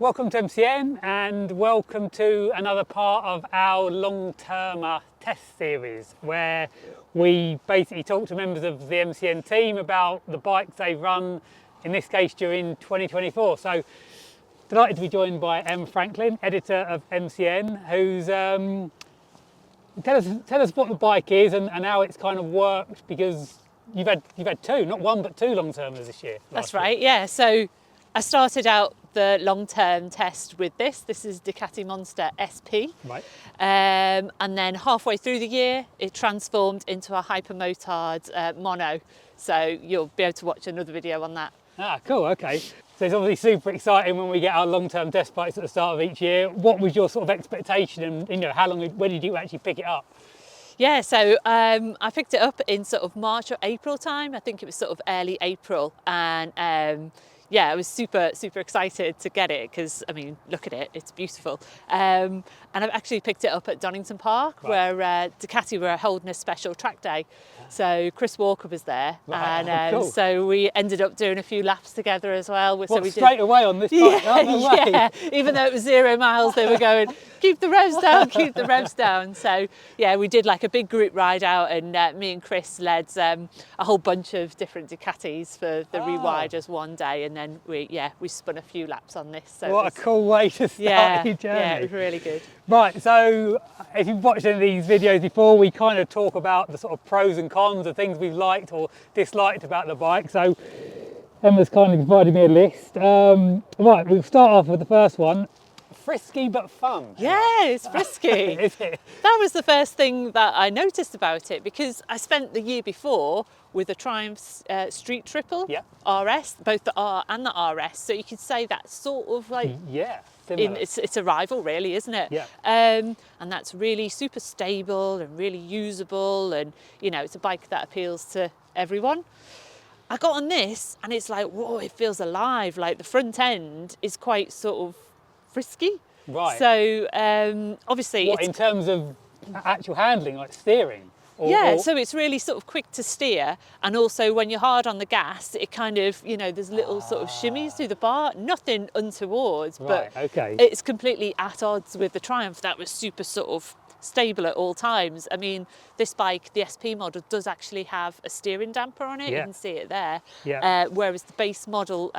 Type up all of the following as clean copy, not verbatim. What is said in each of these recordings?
Welcome to MCN and welcome to another part of our long-term test series where we basically talk to members of the MCN team about the bikes they run, in this case during 2024. So delighted to be joined by Em Franklin, editor of MCN, who's tell us what the bike is and how it's kind of worked, because you've had two, not one but two long-termers this year. That's right, yeah. So I started out the long-term test with this. This is Ducati Monster SP. Right. And then halfway through the year, it transformed into a hypermotard mono. So you'll be able to watch another video on that. Ah, cool, okay. So it's obviously super exciting when we get our long-term test bikes at the start of each year. What was your sort of expectation, and when did you actually pick it up? Yeah, so I picked it up in sort of March or April time. I think it was sort of early April, and yeah, I was super excited to get it because, I mean, look at it, it's beautiful. And I've actually picked it up at Donington Park, right, where Ducati were holding a special track day. So Chris Walker was there, right, and cool. So we ended up doing a few laps together as well. So we straight away on this bike? Yeah, even though it was 0 miles, they were going, keep the revs down, keep the revs down. So yeah, we did like a big group ride out, and me and Chris led a whole bunch of different Ducatis for the re-widers one day, and then we spun a few laps on this. So what a cool way to start your journey. Yeah, it was really good. Right, so if you've watched any of these videos before, we kind of talk about the sort of pros and cons, the things we've liked or disliked about the bike. So Emma's kind of provided me a list. Right, we'll start off with the first one. Frisky but fun. Yeah, it's frisky. Is it? That was the first thing that I noticed about it, because I spent the year before with a Triumph Street Triple, yeah, RS, both the R and the RS. So you could say that's sort of like, yeah, it's a rival really, isn't it? Yeah. And that's really super stable and really usable, and it's a bike that appeals to everyone. I got on this and it's like, whoa, it feels alive. Like the front end is quite sort of frisky. Right. So obviously, in terms of actual handling, like steering? So it's really sort of quick to steer, and also when you're hard on the gas, it kind of, there's little sort of shimmies through the bar, nothing untoward, right, but okay, it's completely at odds with the Triumph that was super sort of stable at all times. I mean, this bike, the SP model, does actually have a steering damper on it. Yeah. You can see it there. Yeah. Whereas the base model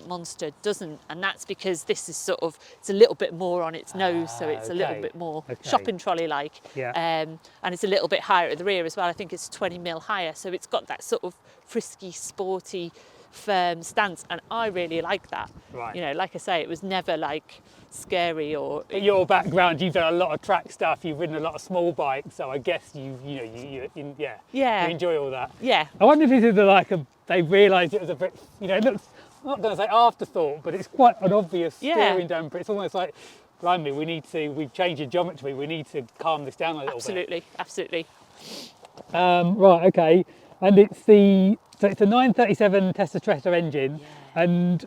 Monster doesn't, and that's because this is sort of, it's a little bit more on its nose, so it's a little bit more shopping trolley like. Yeah. And it's a little bit higher at the rear as well. I think it's 20 mil higher, so it's got that sort of frisky, sporty, firm stance, and I really like that. Right. Like I say, it was never like scary or. In your background, you've done a lot of track stuff. You've ridden a lot of small bikes, so I guess you enjoy all that. Yeah. I wonder if this is they realised it was a bit, it looks, I'm not going to say afterthought, but it's quite an obvious steering damper. It's almost like, blimey, we've changed the geometry. We need to calm this down a little bit. Absolutely. Right, okay, and it's a 937 Tesla Tretta engine, and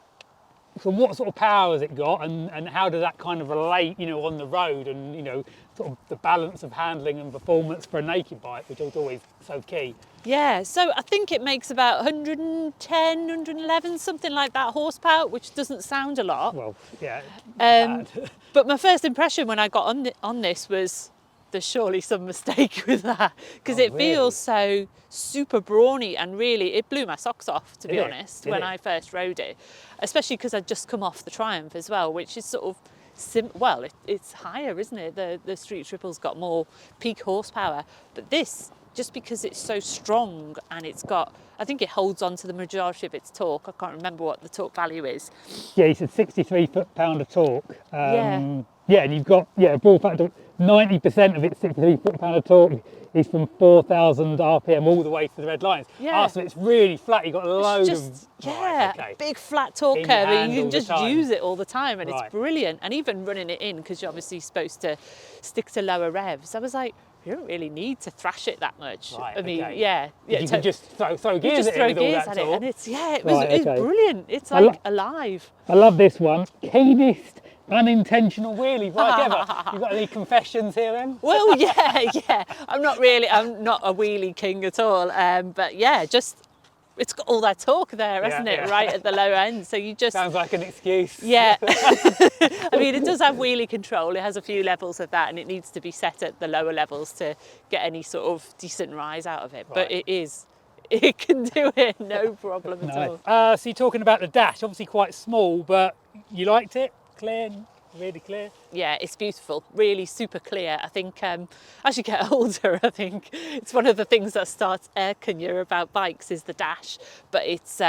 so what sort of power has it got, and how does that kind of relate, on the road, and sort of the balance of handling and performance for a naked bike, which is always so key. Yeah, so I think it makes about 110, 111, something like that horsepower, which doesn't sound a lot. Well, yeah. But my first impression when I got on this was, there's surely some mistake with that, because it feels so super brawny, and really it blew my socks off, to be honest, when I first rode it, especially because I'd just come off the Triumph as well, which is sort of it's higher, isn't it? The Street Triple's got more peak horsepower, but this, just because it's so strong and it's got, I think it holds on to the majority of its torque. I can't remember what the torque value is. Yeah, you said 63 foot-pound of torque. Yeah, and you've got, ball factor, 90% of its 63 foot-pound of torque is from 4,000 RPM all the way to the red lines. Yeah. So it's really flat. You've got a load of... Big flat torque curve, and you can just use it all the time, and it's brilliant. And even running it in, because you're obviously supposed to stick to lower revs, I was like, you don't really need to thrash it that much. Right, I mean, you can just throw gears at it with all that torque. And it's brilliant. It's like alive. I love this one. Keenest unintentional wheelie bike ever. You got any confessions here then? Well, yeah. I'm not a wheelie king at all. But yeah, just it's got all that torque there, hasn't it? Yeah. Right at the low end. So you just Sounds like an excuse. yeah. I mean, it does have wheelie control. It has a few levels of that, and it needs to be set at the lower levels to get any sort of decent rise out of it. But Right. it can do it, no problem at all. So you're talking about the dash, obviously quite small, but you liked it? Clear, really clear? Yeah, it's beautiful, really super clear. I think as you get older, I think it's one of the things that starts irking you about bikes is the dash, but it's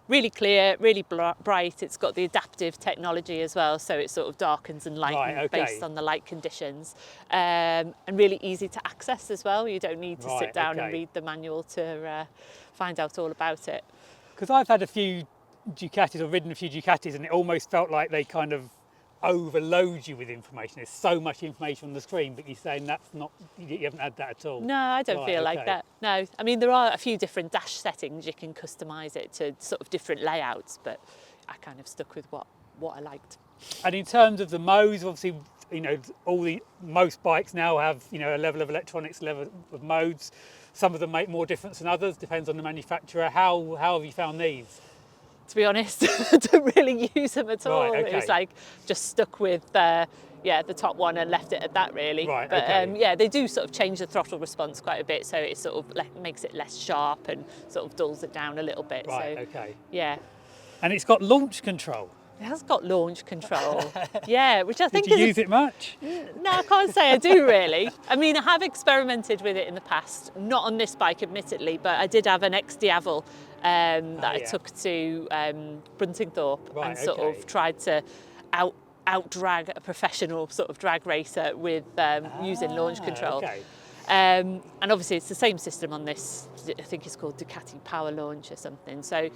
really clear, really bright. It's got the adaptive technology as well, so it sort of darkens and lightens based on the light conditions, and really easy to access as well. You don't need to sit down and read the manual to find out all about it. Because I've had a few Ducatis or ridden a few Ducatis, and it almost felt like they kind of overload you with information. There's so much information on the screen, but you're saying that's not, you haven't had that at all. No, I don't feel like that. No, I mean, there are a few different dash settings. You can customise it to sort of different layouts, but I kind of stuck with what I liked. And in terms of the modes, obviously, you know, most bikes now have, you know, a level of electronics, level of modes. Some of them make more difference than others, depends on the manufacturer. How have you found these? To be honest, I don't really use them at all. Right, okay. It was like just stuck with the top one and left it at that really. Right, but okay. yeah, they do sort of change the throttle response quite a bit, so it sort of makes it less sharp and sort of dulls it down a little bit. Right, so, okay. Yeah. And it's got launch control. It has got launch control. Yeah, which I think Did you use it much? No, I can't say I do really. I mean, I have experimented with it in the past, not on this bike admittedly, but I did have an XD that I took to Bruntingthorpe and sort of tried to out-drag a professional sort of drag racer with using launch control. Okay. And obviously it's the same system on this, I think it's called Ducati Power Launch or something. So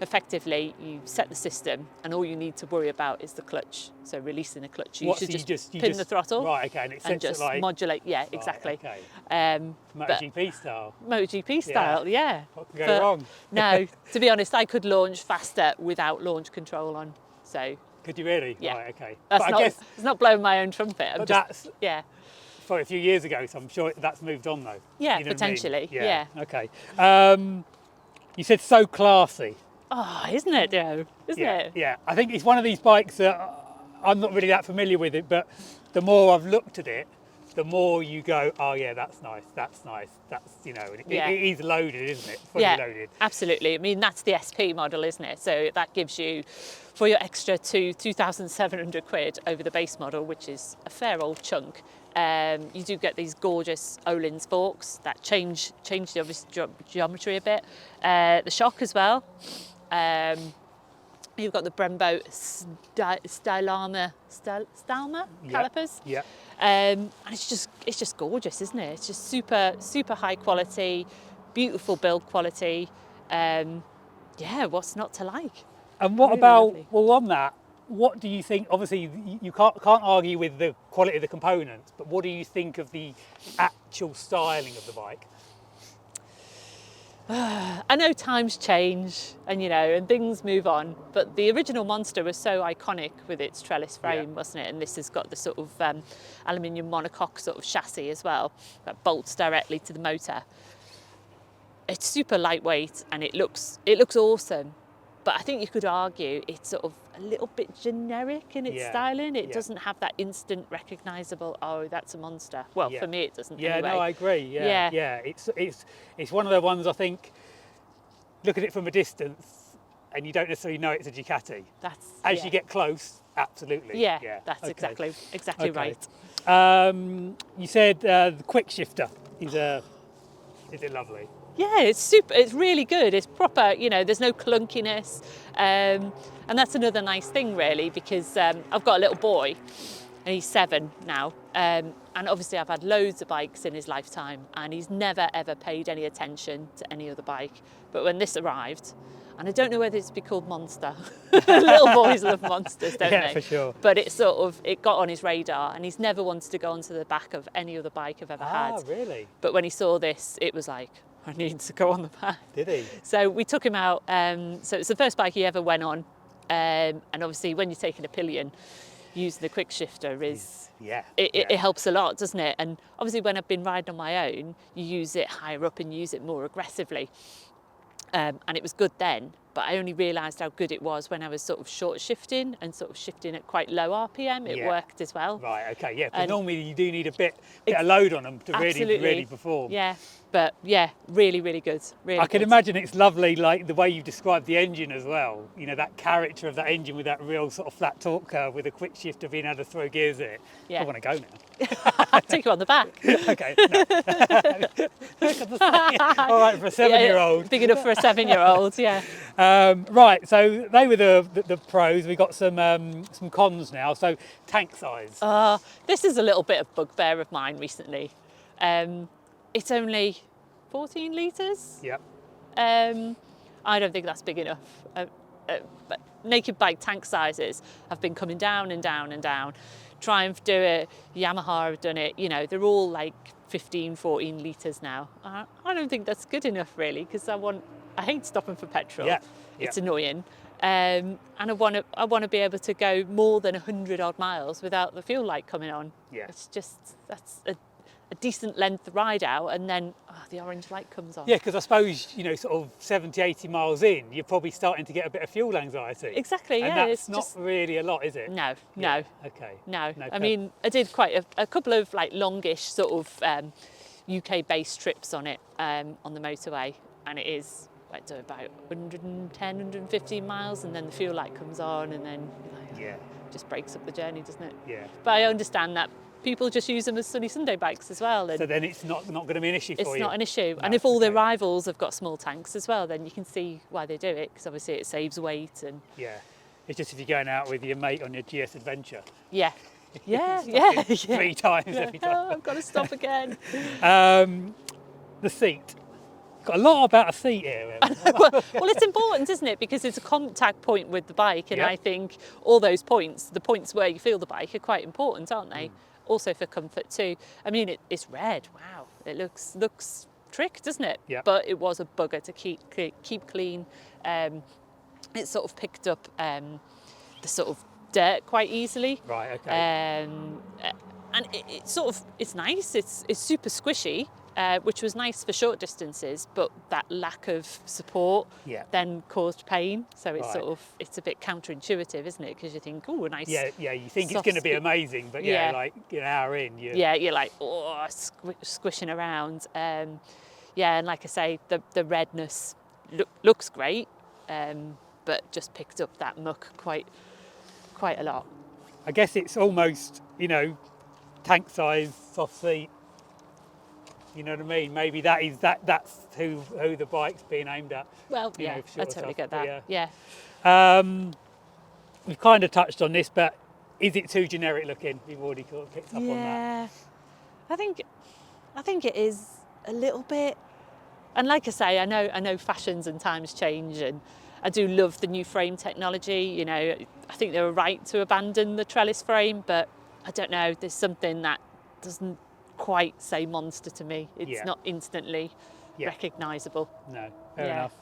effectively you set the system and all you need to worry about is the clutch. So releasing the clutch, you should just pin the throttle. Right, okay, and it sets just it like... modulate, yeah, exactly. Okay. But MotoGP style. MotoGP style, yeah. What could go wrong? No, to be honest, I could launch faster without launch control on, so... Could you really? Yeah. Right, okay. That's but not, I guess, it's not blowing my own trumpet. but that's yeah. sorry, a few years ago, so I'm sure that's moved on though. Yeah, You know what I mean? potentially, yeah. Okay. You said so classy. Oh, isn't it, though? Isn't it? Yeah, I think it's one of these bikes that I'm not really that familiar with it, but the more I've looked at it, the more you go, oh yeah, that's nice, that's, you know, it is loaded, isn't it? Fully loaded. Absolutely. I mean, that's the SP model, isn't it? So that gives you, for your extra £2,700 over the base model, which is a fair old chunk, you do get these gorgeous Öhlins forks that change the obvious geometry a bit. The shock as well. You've got the Brembo Stylama calipers. Yeah. And it's just gorgeous, isn't it? It's just super high quality, beautiful build quality. Yeah, what's not to like? And what Really about, lovely. well, on that, what do you think? Obviously, you can't argue with the quality of the components, but what do you think of the actual styling of the bike? I know times change and things move on, but the original Monster was so iconic with its trellis frame, wasn't it? And this has got the sort of aluminium monocoque sort of chassis as well that bolts directly to the motor. It's super lightweight and it looks awesome, but I think you could argue it's sort of a little bit generic in its styling. It doesn't have that instant recognisable, oh, that's a Monster. Well, for me it doesn't anyway. No, I agree. Yeah. It's one of the ones I think, look at it from a distance and you don't necessarily know it's a Ducati. As you get close, absolutely. Yeah, that's exactly right. You said the Quickshifter is it lovely? Yeah, it's really good. It's proper, there's no clunkiness. And that's another nice thing really, because I've got a little boy and he's 7 now. And obviously I've had loads of bikes in his lifetime and he's never ever paid any attention to any other bike. But when this arrived, and I don't know whether it's called Monster. Little boys love monsters, don't they? Yeah, for sure. But it got on his radar and he's never wanted to go onto the back of any other bike I've ever had. Ah, really? But when he saw this, it was like, I need to go on the back. Did he? So we took him out. So it's the first bike he ever went on. And obviously when you're taking a pillion, using the Quickshifter it helps a lot, doesn't it? And obviously when I've been riding on my own, you use it higher up and use it more aggressively. and it was good then, but I only realised how good it was when I was sort of short shifting and sort of shifting at quite low RPM. It worked as well. Right, okay, yeah, because And normally you do need a bit of load on them to absolutely. really perform. Yeah, but yeah, really, really good. Really I can good. imagine it's lovely, like the way you've described the engine as well. You know, that character of that engine with that real sort of flat torque curve with a quick shifter being able to throw gears in it. Yeah. I want to go now. I'll take you on the back. Okay, no. All right, for a 7-year-old. Yeah, big enough for a 7-year-old, yeah. Right, so they were the pros. We got some cons now. So tank size. This is a little bit of bugbear of mine recently. It's only 14 litres. Yep. I don't think that's big enough. But naked bike tank sizes have been coming down and down and down. Triumph do it, Yamaha have done it, you know, they're all like 15, 14 litres now. I don't think that's good enough really, because I hate stopping for petrol. Yeah. It's annoying. And I want to be able to go more than 100 odd miles without the fuel light coming on. Yeah. It's just, that's a decent length ride out, and then the orange light comes on. Yeah, because I suppose, you know, sort of 70, 80 miles in, you're probably starting to get a bit of fuel anxiety. Exactly, and yeah. that's not really a lot, is it? No. Okay. No. I mean, I did quite a couple of like longish sort of UK-based trips on it on the motorway, and it is like do about 110, 150 miles, and then the fuel light comes on, and then just breaks up the journey, doesn't it? Yeah. But I understand that people just use them as sunny Sunday bikes as well. And so then it's not going to be an issue for you? It's not an issue. No, and if all their rivals have got small tanks as well, then you can see why they do it, because obviously it saves weight. And yeah, it's just if you're going out with your mate on your GS Adventure. Yeah. 3 times every time. Oh, I've got to stop again. The seat. Got a lot about a seat here. well, it's important, isn't it? Because it's a contact point with the bike, and I think all those points, the points where you feel the bike, are quite important, aren't they? Also for comfort too. I mean, it's red. Wow, it looks trick, doesn't it? Yeah. But it was a bugger to keep clean. It sort of picked up the sort of dirt quite easily. Right. Okay. And it's nice. It's super squishy. Which was nice for short distances, but that lack of support then caused pain. So it's it's a bit counterintuitive, isn't it? Because you think, oh, a nice. Yeah. You think it's going to be amazing, but like an hour in, you're like, squishing around. And like I say, the redness looks great, but just picked up that muck quite a lot. I guess it's almost, tank size soft seat. You know what I mean? Maybe that's who the bike's being aimed at. Well, I totally get that. Yeah. We've kind of touched on this, but is it too generic looking? We've already picked up on that. Yeah, I think it is a little bit. And like I say, I know fashions and times change, and I do love the new frame technology. I think they were right to abandon the trellis frame, but I don't know. There's something that doesn't quite say monster to me. It's not instantly recognisable. No, fair enough.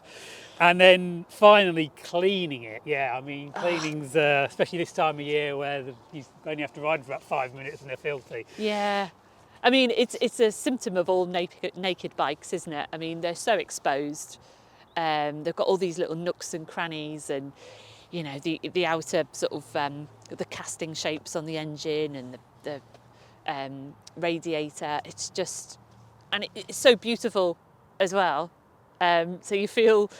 And then finally cleaning it. Yeah, I mean cleaning's especially this time of year where you only have to ride for about 5 minutes and they're filthy. Yeah, I mean it's a symptom of all naked bikes, isn't it? I mean they're so exposed. They've got all these little nooks and crannies, and the outer sort of the casting shapes on the engine and the radiator. It's just, and it's so beautiful as well. So you feel,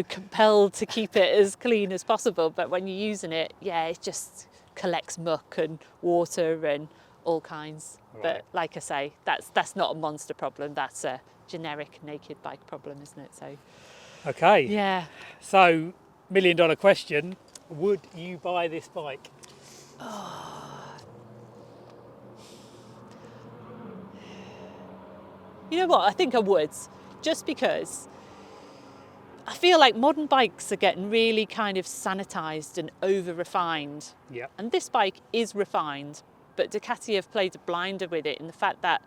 compelled to keep it as clean as possible. But when you're using it, it just collects muck and water and all kinds. Right. But like I say, that's not a monster problem. That's a generic naked bike problem, isn't it? So. Okay. Yeah. So, $1 million question: would you buy this bike? You know what? I think I would, just because I feel like modern bikes are getting really kind of sanitised and over-refined. Yeah. And this bike is refined, but Ducati have played a blinder with it in the fact that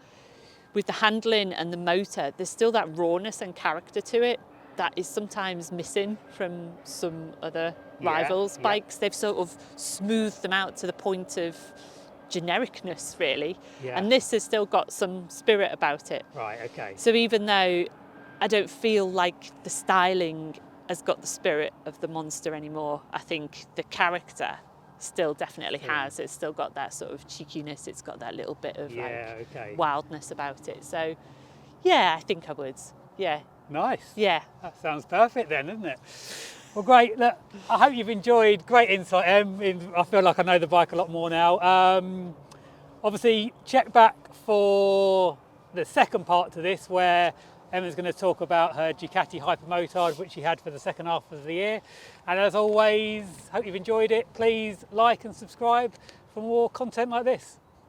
with the handling and the motor, there's still that rawness and character to it that is sometimes missing from some other rivals' bikes. They've sort of smoothed them out to the point of genericness, really. And this has still got some spirit about it. Right, okay. So even though I don't feel like the styling has got the spirit of the Monster anymore. I think the character still definitely has. It's still got that sort of cheekiness. It's got that little bit of wildness about it. So, yeah, I think I would. Yeah. Nice. Yeah. That sounds perfect then, doesn't it? Well, great. Look, I hope you've enjoyed. Great insight, Em. I feel like I know the bike a lot more now. Obviously, check back for the second part to this, where Emma's going to talk about her Ducati Hypermotard, which she had for the second half of the year. And as always, hope you've enjoyed it. Please like and subscribe for more content like this.